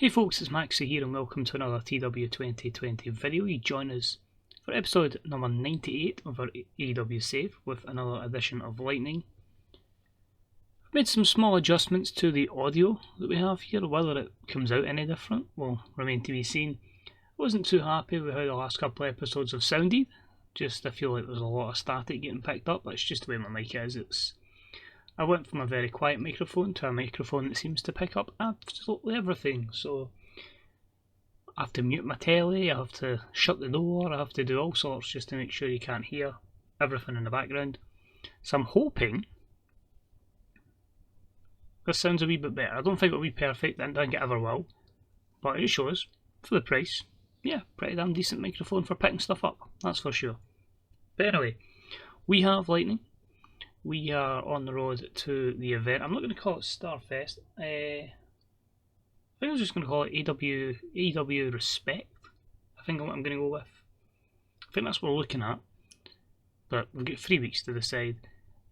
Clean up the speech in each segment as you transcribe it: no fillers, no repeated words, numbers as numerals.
Hey folks, it's Maxie here and welcome to another TEW2020 video. You join us for episode number 98 of our AEW save with another edition of Lightning. I've made some small adjustments to the audio that we have here. Whether it comes out any different will remain to be seen. I wasn't too happy with how the last couple of episodes have sounded. I feel like there's a lot of static getting picked up. That's just the way my mic is. I went from a very quiet microphone to a microphone that seems to pick up absolutely everything. So I have to mute my telly, I have to shut the door, I have to do all sorts just to make sure you can't hear everything in the background. So I'm hoping this sounds a wee bit better. I don't think it'll be perfect, and I don't think it ever will. But it shows, for the price, yeah, pretty damn decent microphone for picking stuff up, that's for sure. But anyway, we have Lightning. We are on the road to the event. I'm not going to call it Starfest. I think I was just going to call it AEW Respect. I think what I'm going to go with. I think that's what we're looking at. But we've got 3 weeks to decide.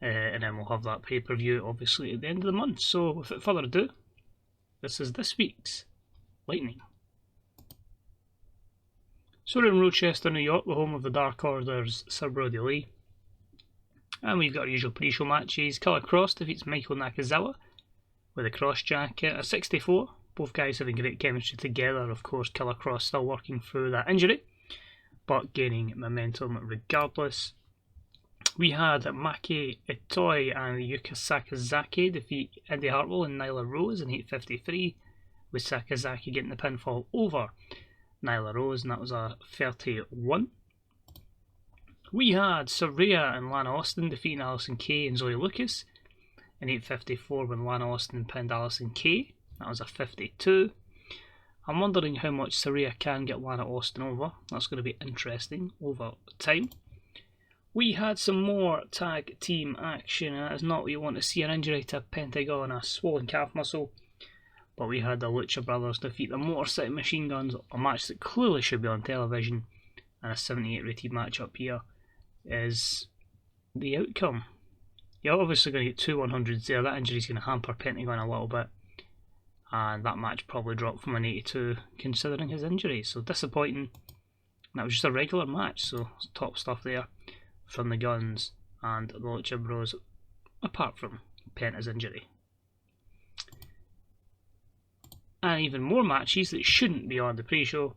And then we'll have that pay-per-view obviously at the end of the month. So without further ado, this is this week's Lightning. So we're in Rochester, New York, the home of the Dark Order's Sir Brody Lee. And we've got our usual pre-show matches. Killer Kross defeats Michael Nakazawa with a cross jacket at 64. Both guys having great chemistry together. Of course, Killer Kross still working through that injury, but gaining momentum regardless. We had Maki Itoy and Yuka Sakazaki defeat Indy Hartwell and Nyla Rose in 8:53, with Sakazaki getting the pinfall over Nyla Rose, and that was a 31. We had Saraya and Lana Austin defeating Allysin Kay and Zoe Lucas in 8:54 when Lana Austin pinned Allysin Kay. That was a 52. I'm wondering how much Saraya can get Lana Austin over. That's going to be interesting over time. We had some more tag team action, and that is not what you want to see: an injury to Pentagon, a swollen calf muscle. But we had the Lucha Brothers defeat the Motor City Machine Guns, a match that clearly should be on television, and a 78 rated match up here is the outcome. You're obviously going to get 2 100s there. That injury is going to hamper Pentagon a little bit, and that match probably dropped from an 82 considering his injury, so disappointing. That was just a regular match, so top stuff there from the Guns and the Lucha Bros, apart from Penta's injury. And even more matches that shouldn't be on the pre-show,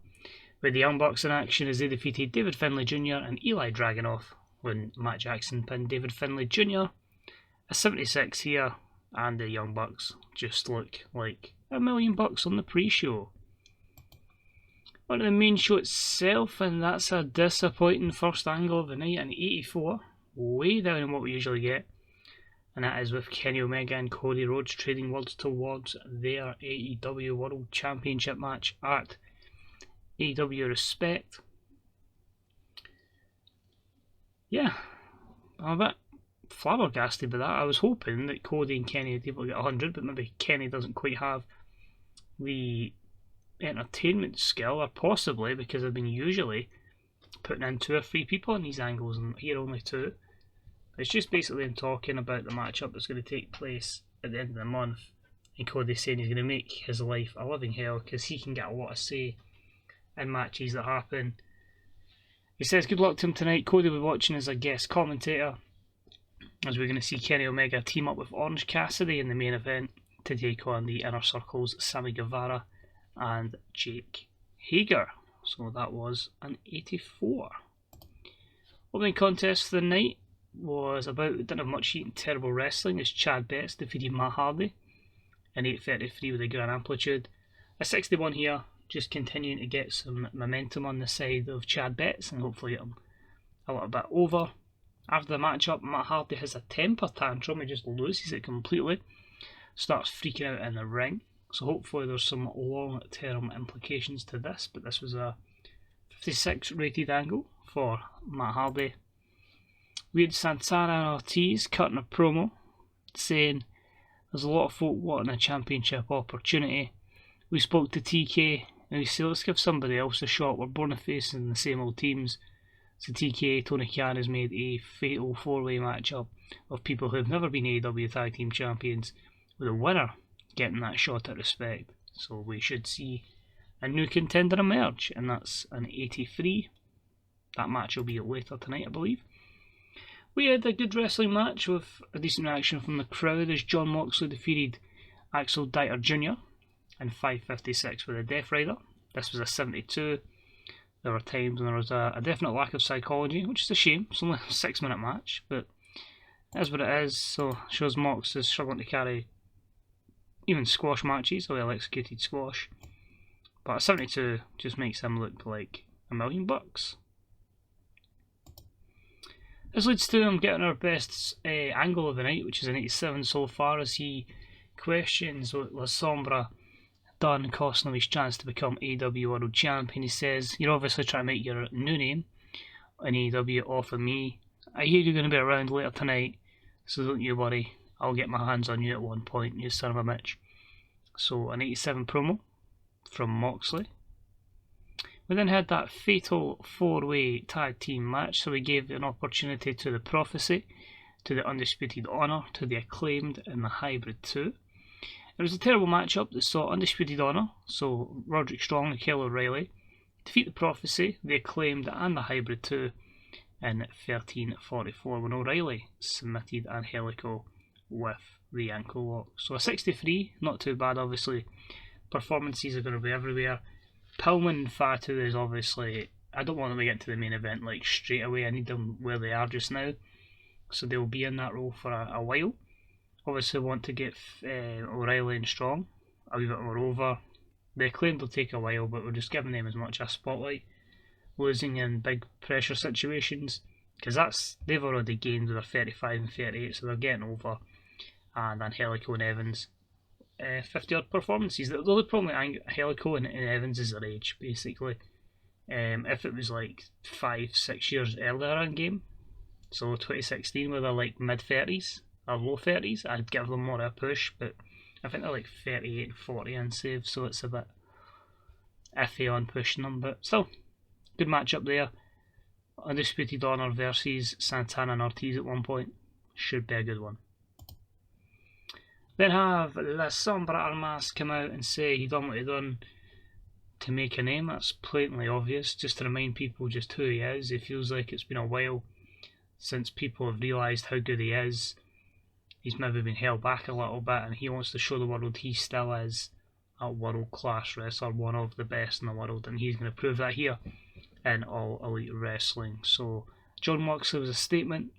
with the Young Bucks in action as they defeated David Finlay Jr. and Eli Dragunov when Matt Jackson pinned David Finlay Jr. A 76 here, and the Young Bucks just look like $1 million on the pre-show. On the main show itself, and that's a disappointing first angle of the night, an 84, way down in what we usually get. And that is with Kenny Omega and Cody Rhodes trading words towards their AEW World Championship match at AEW Respect. Yeah, I'm a bit flabbergasted by that. I was hoping that Cody and Kenny would be able to get 100, but maybe Kenny doesn't quite have the entertainment skill, or possibly because I've been usually putting in 2 or 3 people in these angles, and here only 2. It's just basically him talking about the matchup that's going to take place at the end of the month, and Cody saying he's going to make his life a living hell because he can get a lot of say in matches that happen. He says good luck to him tonight. Cody will be watching as a guest commentator, as we're going to see Kenny Omega team up with Orange Cassidy in the main event to take on the Inner Circle's Sammy Guevara and Jake Hager. So that was an 84. Opening contest for the night was didn't have much heat and terrible wrestling, as Chad Betts defeated Matt Hardy in 8:33 with a grand amplitude. A 61 here, just continuing to get some momentum on the side of Chad Betts and hopefully get him a little bit over. After the matchup, Matt Hardy has a temper tantrum, he just loses it completely, starts freaking out in the ring, so hopefully there's some long term implications to this, but this was a 56 rated angle for Matt Hardy. We had Santana and Ortiz cutting a promo saying there's a lot of folk wanting a championship opportunity. We spoke to TK and we said let's give somebody else a shot. We're born of facing the same old teams. So TK, Tony Khan has made a fatal 4-way matchup of people who have never been AEW Tag Team Champions, with the winner getting that shot at Respect So we should see a new contender emerge, and that's an 83. That match will be later tonight, I believe. We had a good wrestling match with a decent reaction from the crowd as Jon Moxley defeated Axel Dieter Jr. in 5:56 with a Death Rider. This was a 72. There were times when there was a definite lack of psychology, which is a shame. It's only a 6-minute match, but that's what it is. So shows Mox is struggling to carry even squash matches, a well executed squash. But a 72 just makes him look like $1 million. This leads to him getting our best angle of the night, which is an 87 so far, as he questions what La Sombra done, costing him his chance to become AEW World Champion. He says, "You're obviously trying to make your new name in AEW off of me. I hear you're going to be around later tonight, so don't you worry. I'll get my hands on you at one point, you son of a bitch." So an 87 promo from Moxley. We then had that fatal 4-way tag team match, so we gave an opportunity to the Prophecy, to the Undisputed Honor, to the Acclaimed, and the Hybrid 2. It was a terrible matchup that saw Undisputed Honor, so Roderick Strong and Kyle O'Reilly, defeat the Prophecy, the Acclaimed, and the Hybrid 2 in 13:44 when O'Reilly submitted Angelico with the ankle lock. So a 63, not too bad obviously. Performances are going to be everywhere. Pillman and Fatu is obviously, I don't want them to get to the main event like straight away. I need them where they are just now, so they'll be in that role for a while. Obviously want to get O'Reilly and Strong a wee bit more over. The Acclaimed will take a while, but we're just giving them as much a spotlight, losing in big pressure situations, because they've already gained their 35 and 38, so they're getting over. And Angelico and Evans, 50-odd performances. The only problem with Angelico and Evans is their age, basically. If it was like 5-6 years earlier in game, so 2016 where they're like mid-30s or low 30s, I'd give them more of a push, but I think they're like 38 and 40 in save, so it's a bit iffy on pushing them, but still, good match up there. Undisputed Honor versus Santana and Ortiz at one point, should be a good one. Then have La Sombra Almas come out and say he done what he done to make a name. That's blatantly obvious, just to remind people just who he is. It feels like it's been a while since people have realised how good he is. He's maybe been held back a little bit, and he wants to show the world he still is a world-class wrestler, one of the best in the world, and he's going to prove that here in All Elite Wrestling. So Jon Moxley was a statement.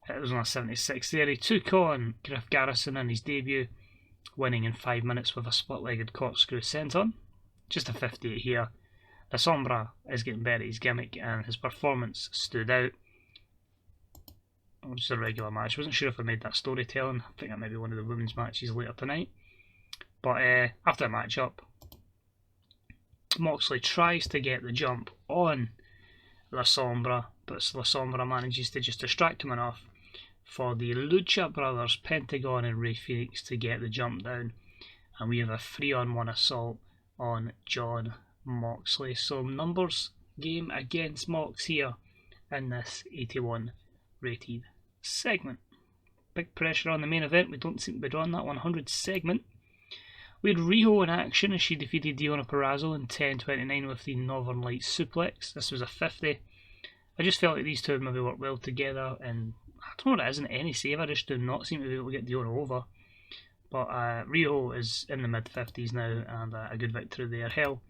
It was on a 76 there. He took on Griff Garrison in his debut, winning in 5 minutes with a split-legged corkscrew senton. Just a 58 here. La Sombra is getting better at his gimmick, and his performance stood out. It was just a regular match. I wasn't sure if I made that storytelling. I think that might be one of the women's matches later tonight. But after the match-up, Moxley tries to get the jump on La Sombra, but La Sombra manages to just distract him enough for the Lucha Brothers, Pentagon and Rey Fenix to get the jump down, and we have a 3-on-1 assault on Jon Moxley. So numbers game against Mox here in this 81 rated segment. Big pressure on the main event. We don't seem to be drawing that 100 segment. We had Riho in action as she defeated Deonna Purrazzo in 10:29 with the Northern Lights suplex. This was a 50. I just felt like these two maybe worked well together, and I don't know what it is in any save. I just do not seem to be able to get Deonna over. But Riho is in the mid-50s now, and a good victory there. Hell,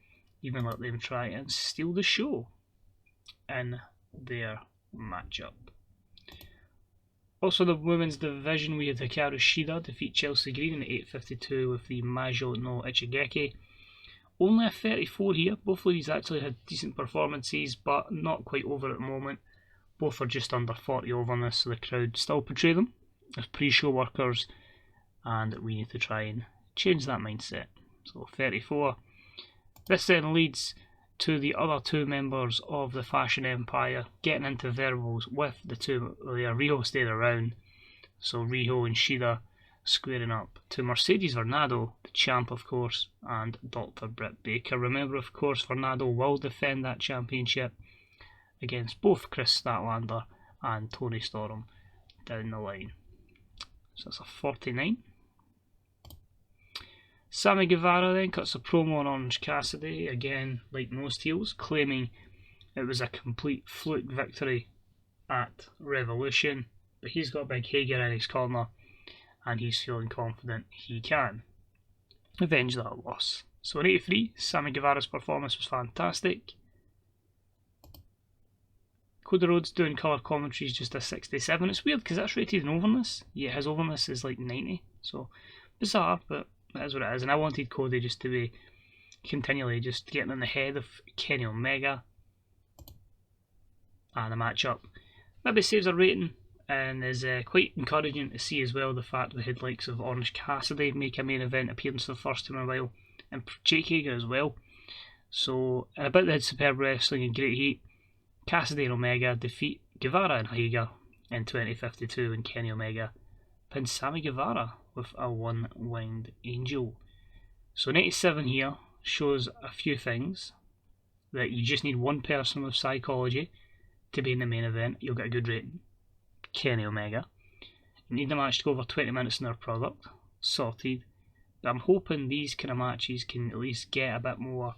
even let them try and steal the show in their matchup. Also, the women's division, we had Hikaru Shida defeat Chelsea Green in 8:52 with the Majo no Ichigeki. Only a 34 here. Both ladies actually had decent performances, but not quite over at the moment. Both are just under 40 over on this, so the crowd still portray them as pre-show workers, and we need to try and change that mindset. So 34. This then leads to the other two members of the Fashion Empire getting into verbals with the two. Riho stayed around, so Riho and Shida squaring up to Mercedes Varnado, the champ of course, and Dr. Britt Baker. Remember, of course, Varnado will defend that championship against both Chris Statlander and Tony Storm down the line. So that's a 49. Sammy Guevara then cuts a promo on Orange Cassidy, again like most heels, claiming it was a complete fluke victory at Revolution, but he's got big Hager in his corner and he's feeling confident he can avenge that loss. So in 83, Sammy Guevara's performance was fantastic. Cody Rhodes doing colour commentary is just a 67. It's weird because that's rated in overness. Yeah, his overness is like 90. So bizarre, but that is what it is. And I wanted Cody just to be continually just getting in the head of Kenny Omega. And the matchup maybe saves a rating and is quite encouraging to see as well the fact we had likes of Orange Cassidy make a main event appearance for the first time in a while, and Jake Hager as well. So, and about they had superb wrestling and great heat. Cassidy and Omega defeat Guevara and Hager in 2052 when Kenny Omega pins Sammy Guevara with a one-winged angel. So 97 here shows a few things, that you just need one person with psychology to be in the main event, you'll get a good rating. Kenny Omega. You need the match to go over 20 minutes in their product, sorted. But I'm hoping these kind of matches can at least get a bit more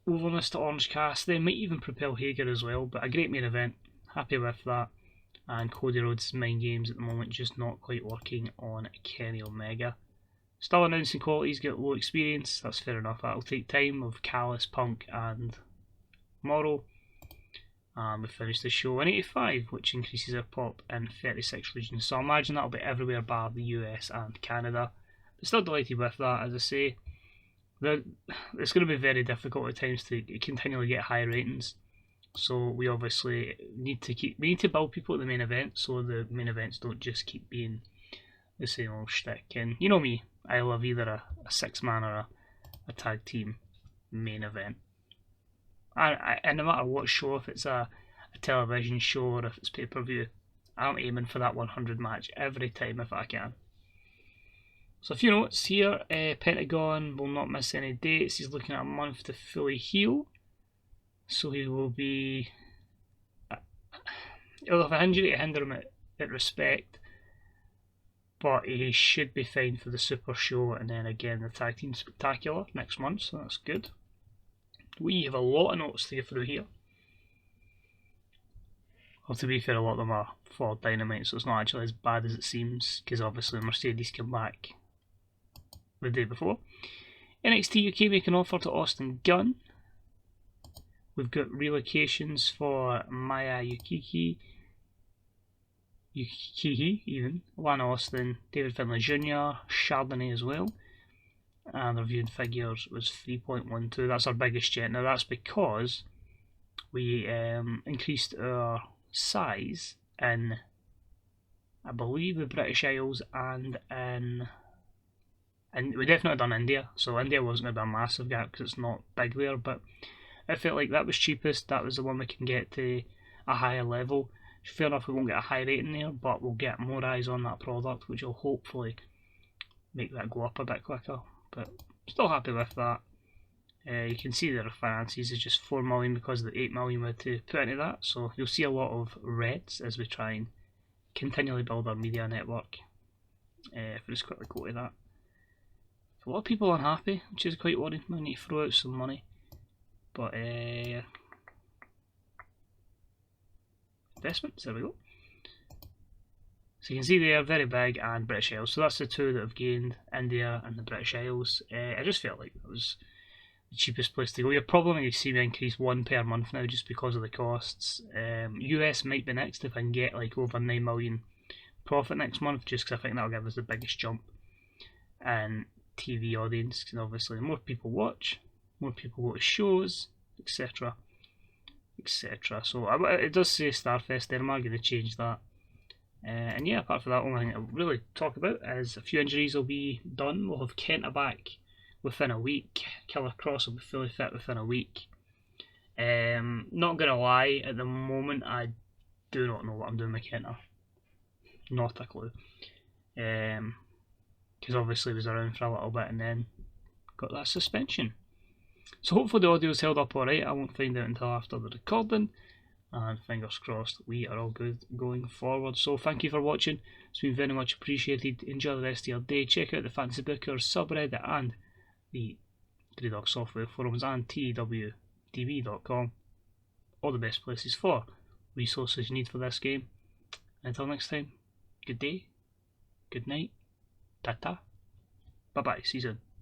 overness to Orange Cassidy. Might even propel Hager as well, but a great main event, happy with that. And Cody Rhodes' mind games at the moment just not quite working on Kenny Omega. Still announcing qualities, get low experience, that's fair enough, that'll take time with Callis, Punk and Morrow. We finished the show in 85, which increases our pop in 36 regions, so I imagine that'll be everywhere bar the US and Canada. But still delighted with that, as I say. It's going to be very difficult at times to continually get high ratings, so we obviously need to build people at the main event, so the main events don't just keep being the same old shtick. And you know me, I love either a 6-man or a tag team main event. And no matter what show, if it's a television show or if it's pay-per-view, I'm aiming for that 100 match every time if I can. So a few notes here. Pentagon will not miss any dates. He's looking at a month to fully heal. So he will be... he'll have an injury to hinder him at Respect. But he should be fine for the Super Show and then again the Tag Team Spectacular next month, so that's good. We have a lot of notes to get through here. Well, to be fair, a lot of them are for Dynamite, so it's not actually as bad as it seems, because obviously Mercedes came back the day before. NXT UK make an offer to Austin Gunn. We've got relocations for Maya Yukiki even, Lana Austin, David Finlay Jr., Chardonnay as well. And their viewing figures was 3.12. That's our biggest yet. Now that's because we increased our size in, I believe, the British Isles and we definitely done India. So India wasn't going to be a massive gap because it's not big there, but I felt like that was cheapest. That was the one we can get to a higher level. Fair enough, we won't get a high rating there, but we'll get more eyes on that product, which will hopefully make that go up a bit quicker. But still happy with that. You can see their finances is just 4 million because of the 8 million we had to put into that. So you'll see a lot of reds as we try and continually build our media network. If we just quickly go to that. A lot of people are unhappy, which is quite worrying. We need to throw out some money. But investments, there we go. So you can see they are very big and British Isles. So that's the two that have gained, India and the British Isles. I just felt like it was the cheapest place to go. You're probably going to see me increase one per month now just because of the costs. US might be next if I can get like over 9 million profit next month, just because I think that'll give us the biggest jump in TV audience. Because obviously more people watch, more people go to shows, etc. etc. So it does say Starfest there, I'm not going to change that. And yeah, apart from that, only thing I'll really talk about is a few injuries will be done. We'll have Kenta back within a week. Killer Cross will be fully fit within a week. Not going to lie, at the moment I do not know what I'm doing with Kenta. Not a clue. Because obviously he was around for a little bit and then got that suspension. So hopefully the audio's held up alright. I won't find out until after the recording. and fingers crossed we are all good going forward. So thank you for watching, it's been very much appreciated. Enjoy the rest of your day. Check out the Fantasy Bookers subreddit and the Grey Dog Software forums and TEW2020.com, all the best places for resources you need for this game. Until next time, good day, good night, ta-ta, bye-bye, see you soon.